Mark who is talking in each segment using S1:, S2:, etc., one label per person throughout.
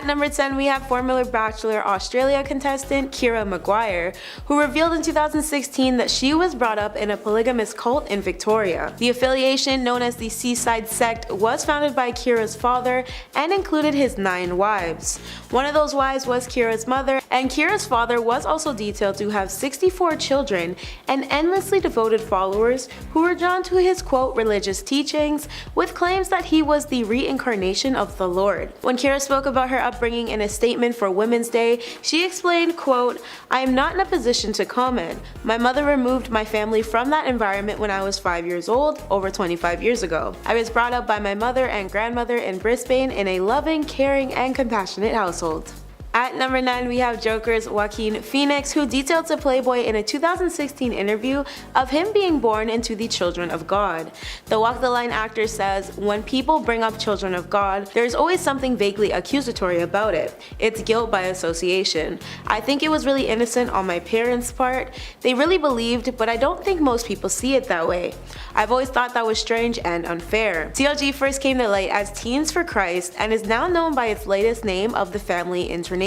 S1: At number 10, we have former Bachelor Australia contestant Keira Maguire, who revealed in 2016 that she was brought up in a polygamous cult in Victoria. The affiliation, known as the Seaside Sect, was founded by Keira's father and included his 9 wives. One of those wives was Keira's mother, and Keira's father was also detailed to have 64 children and endlessly devoted followers who were drawn to his quote religious teachings, with claims that he was the reincarnation of the Lord. When Keira spoke about her upbringing in a statement for Women's Day, she explained, quote, "I am not in a position to comment. My mother removed my family from that environment when I was 5 years old, over 25 years ago. I was brought up by my mother and grandmother in Brisbane in a loving, caring, and compassionate household." At number 9, we have Joker's Joaquin Phoenix, who detailed to Playboy in a 2016 interview of him being born into the children of God. The Walk the Line actor says, "When people bring up children of God, there's always something vaguely accusatory about it. It's guilt by association. I think it was really innocent on my parents' part. They really believed, but I don't think most people see it that way. I've always thought that was strange and unfair." TLG first came to light as Teens for Christ and is now known by its latest name of the Family International.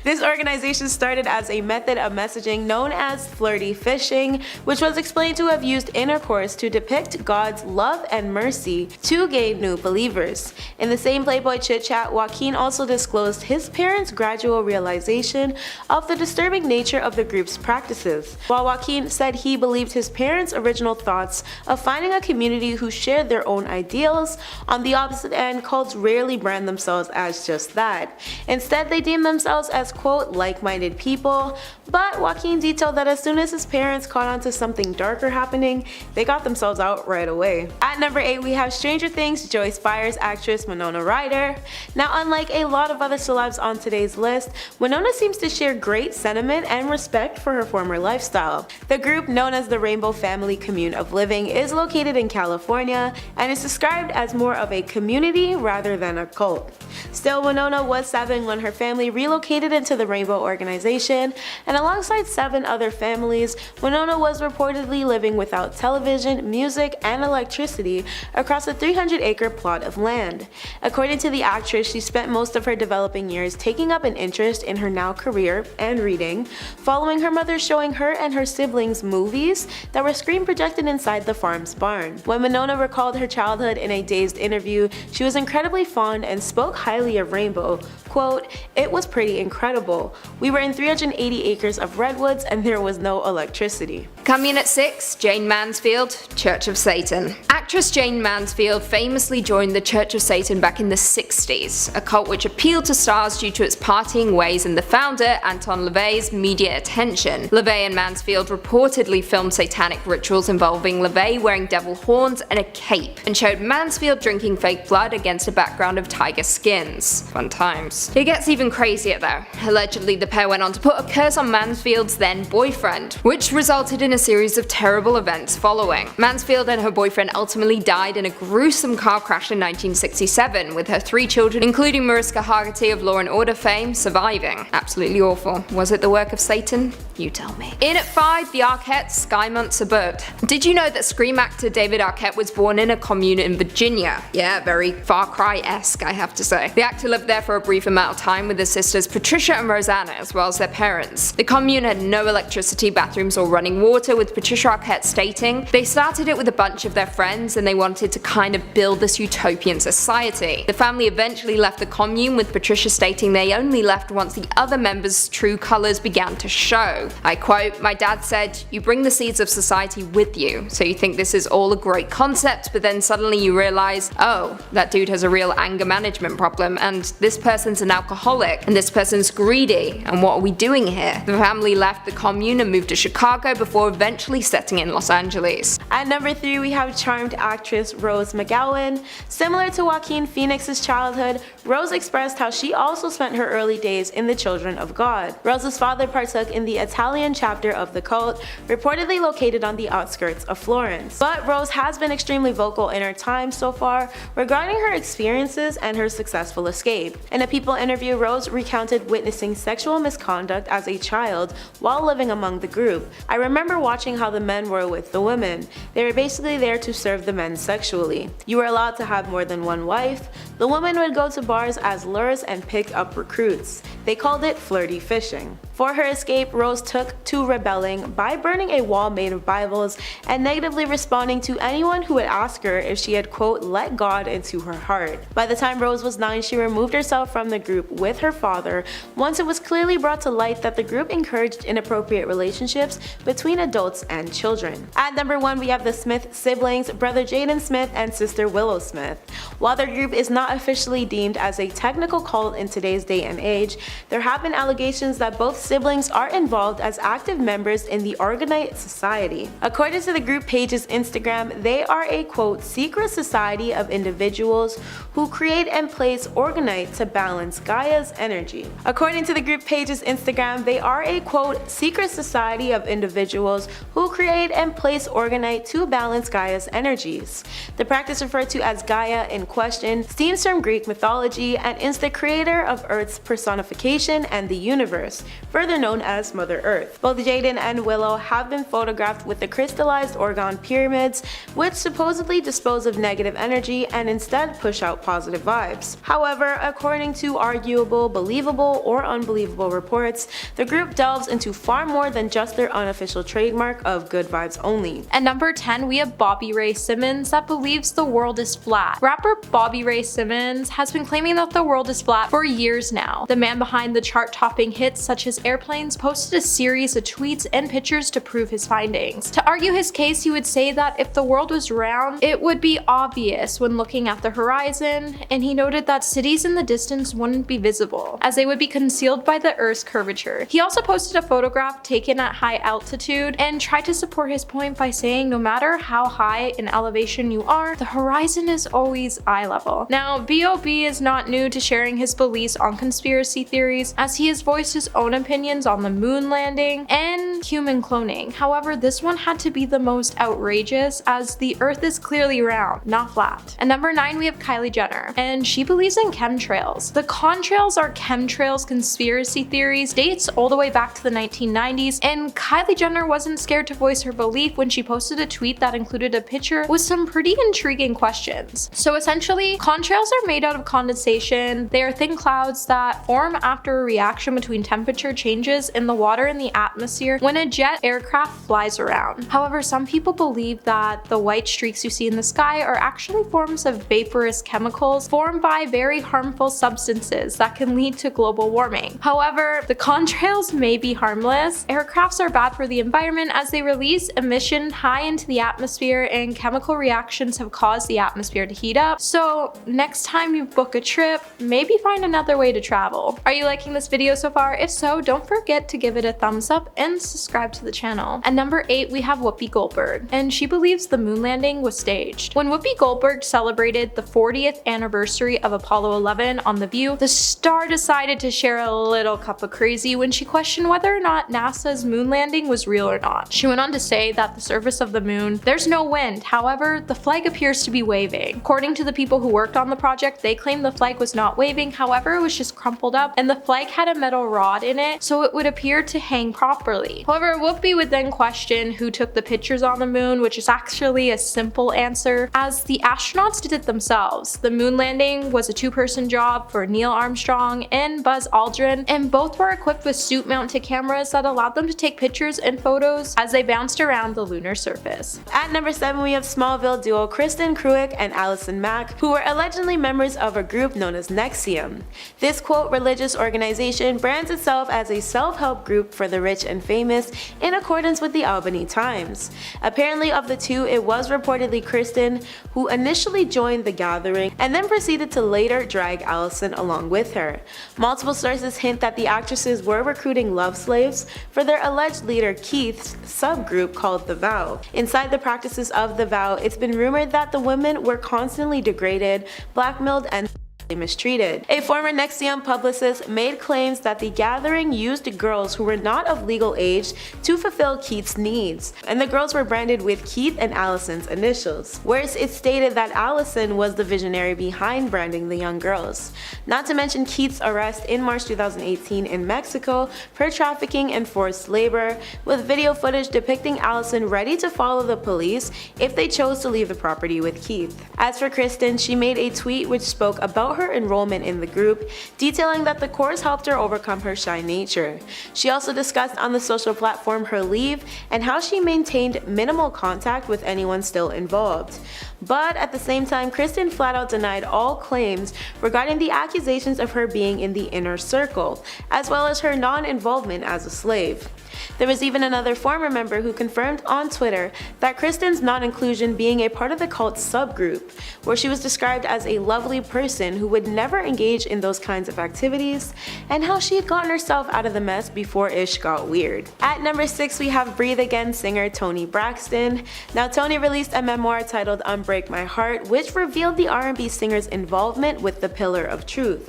S1: This organization started as a method of messaging known as flirty fishing, which was explained to have used intercourse to depict God's love and mercy to gain new believers. In the same Playboy chit-chat, Joaquin also disclosed his parents' gradual realization of the disturbing nature of the group's practices. While Joaquin said he believed his parents' original thoughts of finding a community who shared their own ideals, on the opposite end, cults rarely brand themselves as just that. Instead, they deem themselves as quote like-minded people, but Joaquin detailed that as soon as his parents caught on to something darker happening, they got themselves out right away. At number 8, we have Stranger Things Joyce Byers actress Winona Ryder. Now, unlike a lot of other celebs on today's list, Winona seems to share great sentiment and respect for her former lifestyle. The group, known as the Rainbow Family Commune of Living, is located in California and is described as more of a community rather than a cult. Still, Winona was 7 when her family relocated into the Rainbow organization, and alongside 7 other families, Winona was reportedly living without television, music, and electricity across a 300-acre plot of land. According to the actress, she spent most of her developing years taking up an interest in her now career and reading, following her mother showing her and her siblings movies that were screen projected inside the farm's barn. When Winona recalled her childhood in a Dazed interview, she was incredibly fond and spoke highly of Rainbow. Quote, "It was pretty incredible. We were in 380 acres of redwoods and there was no electricity."
S2: Coming in at 6, Jayne Mansfield, Church of Satan. Actress Jayne Mansfield famously joined the Church of Satan back in the 60s, a cult which appealed to stars due to its partying ways and the founder, Anton LaVey's media attention. LaVey and Mansfield reportedly filmed satanic rituals involving LaVey wearing devil horns and a cape, and showed Mansfield drinking fake blood against a background of tiger skins. Fun times. It gets even crazier though. Allegedly, the pair went on to put a curse on Mansfield's then boyfriend, which resulted in a series of terrible events following. Mansfield and her boyfriend ultimately died in a gruesome car crash in 1967, with her 3 children, including Mariska Hargitay of Law & Order fame, surviving. Absolutely awful. Was it the work of Satan? You tell me. In at 5, the Arquettes, Sky Months Above. Did you know that Scream actor David Arquette was born in a commune in Virginia? Yeah, very Far Cry-esque, I have to say. The actor lived there for a brief amount of time with his sisters Patricia and Rosanna, as well as their parents. The commune had no electricity, bathrooms, or running water, with Patricia Arquette stating, "They started it with a bunch of their friends and they wanted to kind of build this utopian society. The family eventually left the commune, with Patricia stating they only left once the other members' true colors began to show. I quote, "My dad said, you bring the seeds of society with you, so you think this is all a great concept, but then suddenly you realize, oh, that dude has a real anger management problem, and this person's an alcoholic, and this person's greedy, and what are we doing here?" The family left the commune and moved to Chicago before eventually settling in Los Angeles.
S1: At number 3, we have charmed actress Rose McGowan. Similar to Joaquin Phoenix's childhood, Rose expressed how she also spent her early days in the Children of God. Rose's father partook in the Italian chapter of the cult, reportedly located on the outskirts of Florence. But Rose has been extremely vocal in her time so far regarding her experiences and her successful escape. In a People interview, Rose recounted recounted witnessing sexual misconduct as a child while living among the group. I remember watching how the men were with the women. They were basically there to serve the men sexually. You were allowed to have more than one wife. The women would go to bars as lures and pick up recruits. They called it flirty fishing. For her escape, Rose took to rebelling by burning a wall made of Bibles and negatively responding to anyone who would ask her if she had, quote, let God into her heart. By the time Rose was 9, she removed herself from the group with her father once it was clearly brought to light that the group encouraged inappropriate relationships between adults and children. At number 1, we have the Smith siblings, brother Jaden Smith and sister Willow Smith. While their group is not officially deemed as a technical cult in today's day and age, there have been allegations that both siblings are involved as active members in the Organite Society. According to the group page's Instagram, they are a, quote, secret society of individuals who create and place Organite to balance Gaia's energy. According to the group page's Instagram, they are a, quote, secret society of individuals who create and place Organite to balance Gaia's energies. The practice referred to as Gaia in question stems from Greek mythology and is the creator of Earth's personification and the universe, further known as Mother Earth. Both Jaden and Willow have been photographed with the crystallized orgone pyramids, which supposedly dispose of negative energy and instead push out positive vibes. However, according to arguable, believable, or unbelievable reports, the group delves into far more than just their unofficial trademark of good vibes only.
S3: At number 10, we have Bobby Ray Simmons that believes the world is flat. Rapper Bobby Ray Simmons has been claiming that the world is flat for years now. The man behind the chart-topping hits such as Airplanes posted a series of tweets and pictures to prove his findings. To argue his case, he would say that if the world was round, it would be obvious when looking at the horizon, and he noted that cities in the distance wouldn't be visible, as they would be concealed by the Earth's curvature. He also posted a photograph taken at high altitude and tried to support his point by saying no matter how high in elevation you are, the horizon is always eye level. Now, B.O.B. is not new to sharing his beliefs on conspiracy theories, as he has voiced his own opinions on the moon landing and human cloning. However, this one had to be the most outrageous, as the Earth is clearly round, not flat. At number 9, we have Kylie Jenner, and she believes in chemtrails. The contrails are chemtrails conspiracy theories, dates all the way back to the 1990s, and Kylie Jenner wasn't scared to voice her belief when she posted a tweet that included a picture with some pretty intriguing questions. So essentially, contrails are made out of condensation. They are thin clouds that form after a reaction between temperature changes in the water in the atmosphere when a jet aircraft flies around. However, some people believe that the white streaks you see in the sky are actually forms of vaporous chemicals formed by very harmful substances that can lead to global warming. However, the contrails may be harmless. Aircrafts are bad for the environment as they release emission high into the atmosphere, and chemical reactions have caused the atmosphere to heat up. So next time you book a trip, maybe find another way to travel. Are you liking this video so far? If so, don't forget to give it a thumbs up and subscribe to the channel. At number 8, we have Whoopie Goldberg, and she believes the moon landing was staged. When Whoopi Goldberg celebrated the 40th anniversary of Apollo 11 on The View, the star decided to share a little cup of crazy when she questioned whether or not NASA's moon landing was real or not. She went on to say that the surface of the moon, there's no wind, however, the flag appears to be waving. According to the people who worked on the project, they claimed the flag was not waving, however, it was just crumpled up, and the flag had a metal rod in it, so it would appear to hang properly. However, Whoopi would then question who took the pictures on the moon, which is actually a simple answer, as the astronauts did it themselves. The moon landing was a two-person job for Neil Armstrong and Buzz Aldrin, and both were equipped with suit-mounted cameras that allowed them to take pictures and photos as they bounced around the lunar surface.
S1: At number 7, we have Smallville duo Kristen Cruick and Allison Mack, who were allegedly members of a group known as NXIVM. This, quote, religious organization brands itself as a self-help group for the rich and famous in accordance with the Albany Times. Apparently, of the two, it was reportedly Kristen who initially joined the gathering and then proceeded to later drag Allison along with her. Multiple sources hint that the actresses were recruiting love slaves for their alleged leader Keith's subgroup called The Vow. Inside the practices of The Vow, it's been rumored that the women were constantly degraded, blackmailed, and mistreated. A former NXIVM publicist made claims that the gathering used girls who were not of legal age to fulfill Keith's needs, and the girls were branded with Keith and Allison's initials. Worse, it stated that Allison was the visionary behind branding the young girls. Not to mention Keith's arrest in March 2018 in Mexico for trafficking and forced labor, with video footage depicting Allison ready to follow the police if they chose to leave the property with Keith. As for Kristen, she made a tweet which spoke about her enrollment in the group, detailing that the course helped her overcome her shy nature. She also discussed on the social platform her leave and how she maintained minimal contact with anyone still involved. But at the same time, Kristen flat out denied all claims regarding the accusations of her being in the inner circle, as well as her non-involvement as a slave. There was even another former member who confirmed on Twitter that Kristen's non-inclusion being a part of the cult subgroup, where she was described as a lovely person who would never engage in those kinds of activities, and how she had gotten herself out of the mess before ish got weird. At number 6, we have Breathe Again singer Toni Braxton. Now, Toni released a memoir titled Unbreak My Heart, which revealed the R&B singer's involvement with the Pillar of Truth,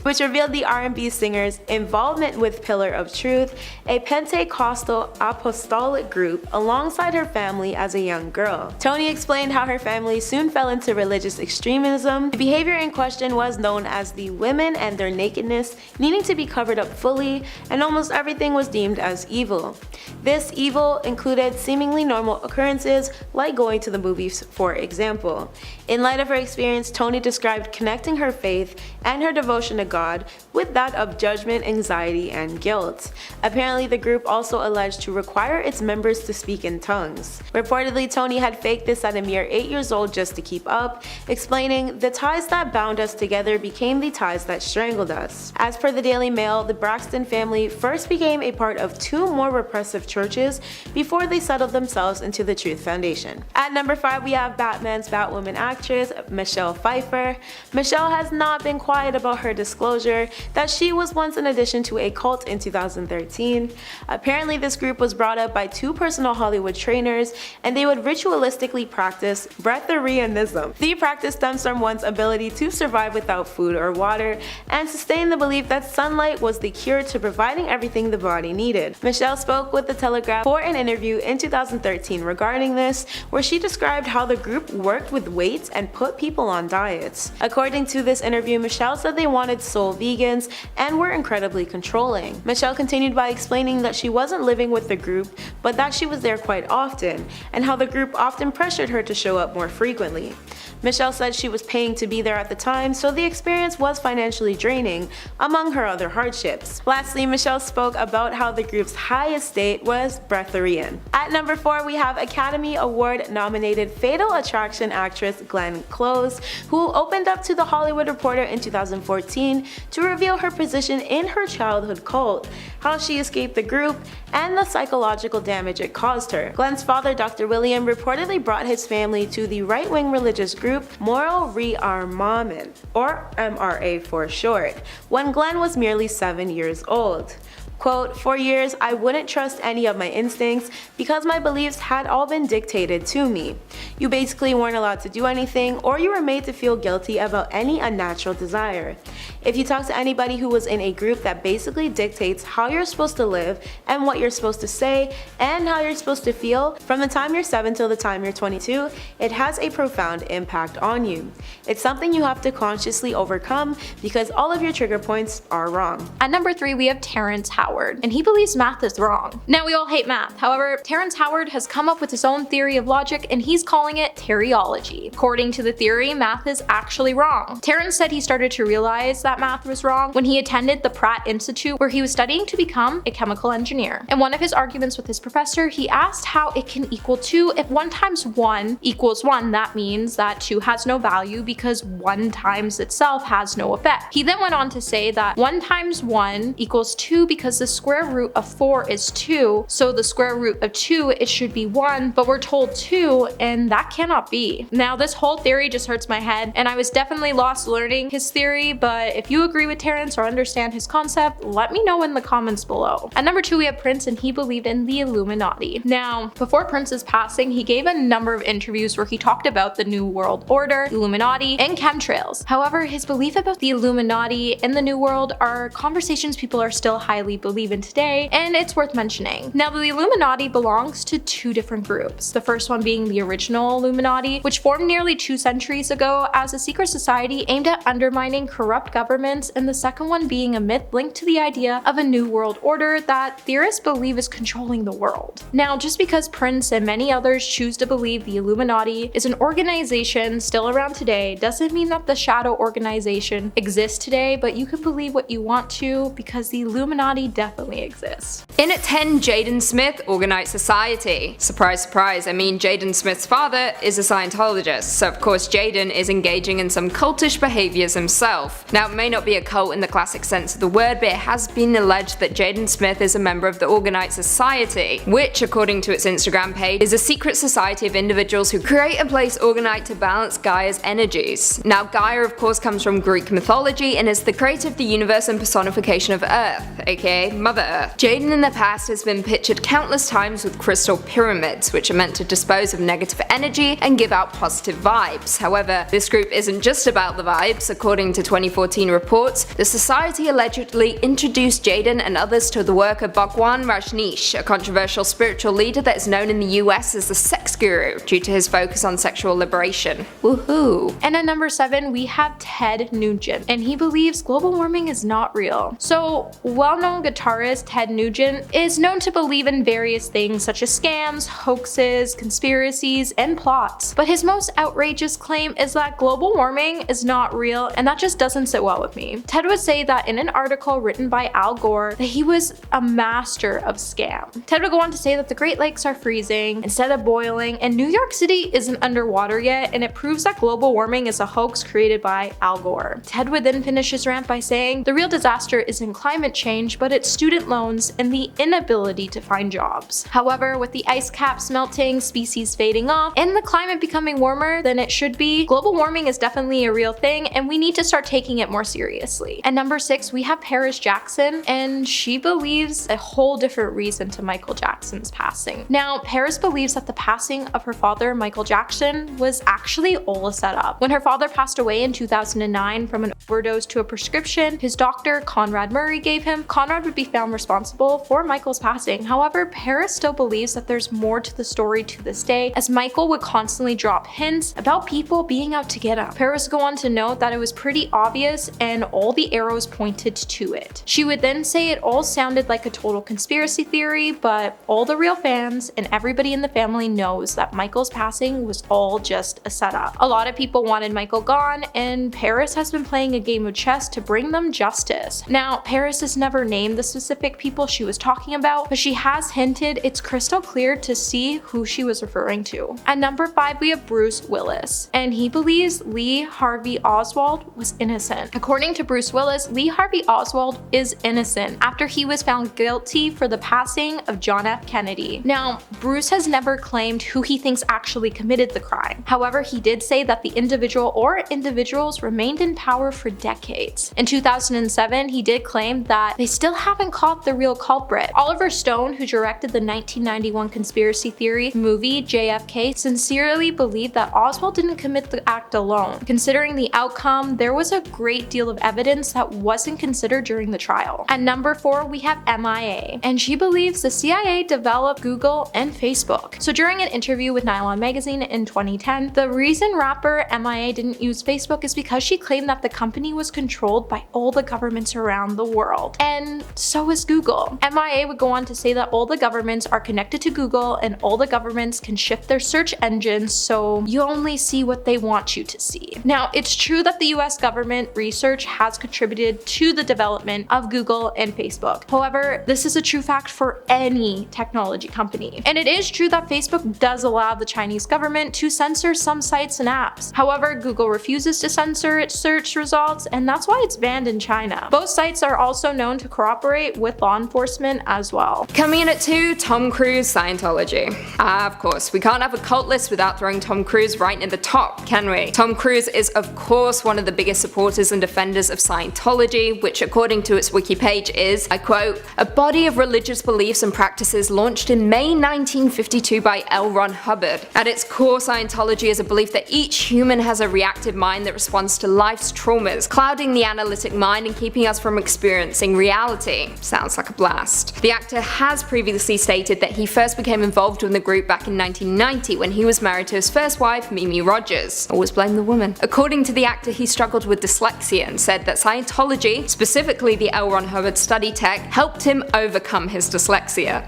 S1: a Pentecostal apostolic group alongside her family as a young girl. Toni explained how her family soon fell into religious extremism. The behavior in question was known as the women and their nakedness needing to be covered up fully, and almost everything was deemed as evil. This evil included seemingly normal occurrences like going to the movies, for example. In light of her experience, Toni described connecting her faith and her devotion to God with that of judgment, anxiety, and guilt. Apparently, the group also alleged to require its members to speak in tongues. Reportedly, Toni had faked this at a mere 8 years old just to keep up, explaining, "The ties that bound us together became the ties that strangled us." As per the Daily Mail, the Braxton family first became a part of 2 more repressive churches before they settled themselves into the Truth Foundation. At number 5, we have Batman's Batwoman actress Michelle Pfeiffer. Michelle has not been quiet about her disclosure that she was once an addition to a cult in 2013. Apparently, this group was brought up by 2 personal Hollywood trainers, and they would ritualistically practice breatharianism. The practice stems from one's ability to survive without food or water, and sustain the belief that sunlight was the cure to providing everything the body needed. Michelle spoke with The Telegraph for an interview in 2013 regarding this, where she described how the group worked with weights and put people on diets. According to this interview, Michelle said they wanted soul vegans and were incredibly controlling. Michelle continued by explaining that she wasn't living with the group, but that she was there quite often, and how the group often pressured her to show up more frequently. Michelle said she was paying to be there at the time, so the experience was financially draining, among her other hardships. Lastly, Michelle spoke about how the group's highest state was breatharian. At number 4, we have Academy Award nominated Fatal Attraction actress Glenn Close, who opened up to The Hollywood Reporter in 2014 to reveal her position in her childhood cult, how she escaped the group, and the psychological damage it caused her. Glenn's father, Dr. William, reportedly brought his family to the right-wing religious group Moral Rearmament, or MRA for short, when Glenn was merely 7 years old. Quote, "For years, I wouldn't trust any of my instincts because my beliefs had all been dictated to me. You basically weren't allowed to do anything, or you were made to feel guilty about any unnatural desire. If you talk to anybody who was in a group that basically dictates how you're supposed to live and what you're supposed to say and how you're supposed to feel from the time you're 7 till the time you're 22, it has a profound impact on you. It's something you have to consciously overcome because all of your trigger points are wrong."
S3: At number 3, we have Terrence Howard, and he believes math is wrong. Now, we all hate math. However, Terrence Howard has come up with his own theory of logic, and he's calling it Teriology. According to the theory, math is actually wrong. Terrence said he started to realize that math was wrong when he attended the Pratt Institute, where he was studying to become a chemical engineer. In one of his arguments with his professor, he asked how it can equal 2 if 1 times 1 equals 1. That means that 2 has no value because 1 times itself has no effect. He then went on to say that 1 times 1 equals 2 because the square root of 4 is 2, so the square root of 2, it should be 1, but we're told 2, and that cannot be. Now, this whole theory just hurts my head, and I was definitely lost learning his theory, but If you agree with Terrence or understand his concept, let me know in the comments below. At number 2, we have Prince, and he believed in the Illuminati. Now, before Prince's passing, he gave a number of interviews where he talked about the New World Order, Illuminati, and chemtrails. However, his belief about the Illuminati and the New World are conversations people are still highly believe in today, and it's worth mentioning. Now, the Illuminati belongs to two different groups. The first one being the original Illuminati, which formed nearly 2 centuries ago as a secret society aimed at undermining corrupt governments, and the second one being a myth linked to the idea of a new world order that theorists believe is controlling the world. Now, just because Prince and many others choose to believe the Illuminati is an organization still around today doesn't mean that the shadow organization exists today, but you can believe what you want to because the Illuminati definitely exists.
S2: In at 10, Jayden Smith, Organite Society. Surprise, surprise, I mean Jayden Smith's father is a Scientologist, so of course Jayden is engaging in some cultish behaviors himself. Now, it may not be a cult in the classic sense of the word, but it has been alleged that Jayden Smith is a member of the Organite Society, which, according to its Instagram page, is a secret society of individuals who create and place Organite to balance Gaia's energies. Now, Gaia, of course, comes from Greek mythology and is the creator of the universe and personification of Earth, aka Mother Earth. Jayden in the past has been pictured countless times with crystal pyramids, which are meant to dispose of negative energy and give out positive vibes. However, this group isn't just about the vibes. According to 2014 reports, the society allegedly introduced Jayden and others to the work of Bhagwan Rajneesh, a controversial spiritual leader that is known in the US as the sex guru due to his focus on sexual liberation. Woohoo!
S3: And at number 7, we have Ted Nugent, and he believes global warming is not real. So, well-known guitarist Ted Nugent is known to believe in various things such as scams, hoaxes, conspiracies, and plots. But his most outrageous claim is that global warming is not real, and that just doesn't sit well with me. Ted would say that in an article written by Al Gore that he was a master of scam. Ted would go on to say that the Great Lakes are freezing instead of boiling, and New York City isn't underwater yet, and it proves that global warming is a hoax created by Al Gore. Ted would then finish his rant by saying the real disaster isn't climate change, but it's student loans and the inability to find jobs. However, with the ice caps melting, species fading off, and the climate becoming warmer than it should be, global warming is definitely a real thing, and we need to start taking it more seriously. At number 6, we have Paris Jackson, and she believes a whole different reason to Michael Jackson's passing. Now, Paris believes that the passing of her father, Michael Jackson, was actually all a setup. When her father passed away in 2009 from an overdose to a prescription his doctor, Conrad Murray, gave him, Conrad would be found responsible for Michael's passing. However, Paris still believes that there's more to the story to this day, as Michael would constantly drop hints about people being out to get him. Paris would go on to note that it was pretty obvious and all the arrows pointed to it. She would then say it all sounded like a total conspiracy theory, but all the real fans and everybody in the family knows that Michael's passing was all just a setup. A lot of people wanted Michael gone, and Paris has been playing a game of chess to bring them justice. Now, Paris has never named the specific people she was talking about, but she has hinted it's crystal clear to see who she was referring to. At number 5, we have Bruce Willis, and he believes Lee Harvey Oswald was innocent. According to Bruce Willis, Lee Harvey Oswald is innocent after he was found guilty for the passing of John F. Kennedy. Now, Bruce has never claimed who he thinks actually committed the crime. However, he did say that the individual or individuals remained in power for decades. In 2007, he did claim that they still haven't caught the real culprit. Oliver Stone, who directed the 1991 conspiracy theory movie JFK, sincerely believed that Oswald didn't commit the act alone. Considering the outcome, there was a great deal of evidence that wasn't considered during the trial. At number 4, we have MIA, and she believes the CIA developed Google and Facebook. So during an interview with Nylon Magazine in 2010, the reason rapper MIA didn't use Facebook is because she claimed that the company was controlled by all the governments around the world, and so is Google. MIA would go on to say that all the governments are connected to Google, and all the governments can shift their search engines so you only see what they want you to see. Now, it's true that the US government research has contributed to the development of Google and Facebook. However, this is a true fact for any technology company. And it is true that Facebook does allow the Chinese government to censor some sites and apps. However, Google refuses to censor its search results, and that's why it's banned in China. Both sites are also known to cooperate with law enforcement as well.
S2: Coming in at 2, Tom Cruise Scientology. Of course, we can't have a cult list without throwing Tom Cruise right in the top, can we? Tom Cruise is of course one of the biggest supporters and defenders of Scientology, which according to its wiki page is, I quote, a body of religious beliefs and practices launched in May 1952 by L. Ron Hubbard. At its core, Scientology is a belief that each human has a reactive mind that responds to life's traumas, clouding the analytic mind and keeping us from experiencing reality. Sounds like a blast. The actor has previously stated that he first became involved in the group back in 1990 when he was married to his first wife, Mimi Rogers. Always blame the woman. According to the actor, he struggled with dyslexia and said that Scientology, specifically the L. Ron Hubbard study tech, helped him overcome his dyslexia.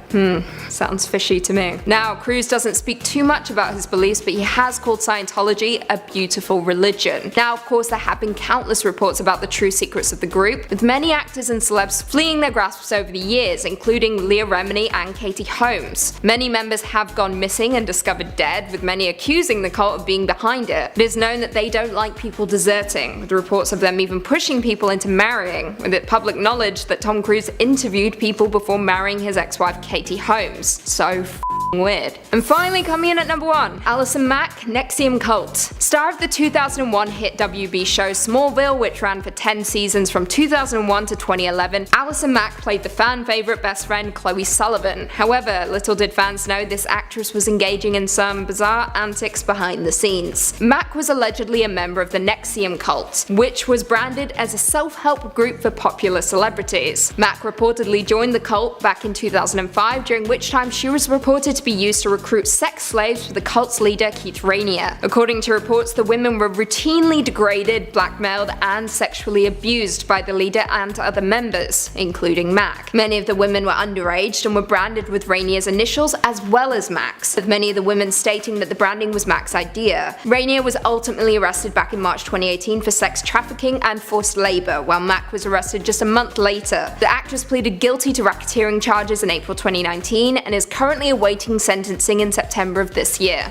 S2: Sounds fishy to me. Now, Cruise doesn't speak too much about his beliefs, but he has called Scientology a beautiful religion. Now, of course, there have been countless reports about the true secrets of the group, with many actors and celebs fleeing their grasps over the years, including Leah Remini and Katie Holmes. Many members have gone missing and discovered dead, with many accusing the cult of being behind it. It is known that they don't like people deserting, with reports of them even pushing people into marrying, with it public knowledge that Tom Cruise interviewed people before marrying his ex-wife Katie Holmes. So weird. And finally, coming in at number 1, Allison Mack, NXIVM Cult. Star of the 2001 hit WB show Smallville, which ran for 10 seasons from 2001 to 2011, Allison Mack played the fan favorite best friend Chloe Sullivan. However, little did fans know this actress was engaging in some bizarre antics behind the scenes. Mack was allegedly a member of the NXIVM Cult, which was branded as a self-help group for popular celebrities. Mack reportedly joined the cult back in 2005, during which time she was reported to be used to recruit sex slaves for the cult's leader Keith Raniere. According to reports, the women were routinely degraded, blackmailed, and sexually abused by the leader and other members, including Mack. Many of the women were underage and were branded with Raniere's initials as well as Mack's, with many of the women stating that the branding was Mack's idea. Raniere was ultimately arrested back in March 2018 for sex trafficking and forced labor, while Mack was arrested just a month later. The actress pleaded guilty to racketeering charges in April 2019 and is currently awaiting sentencing in September of this year.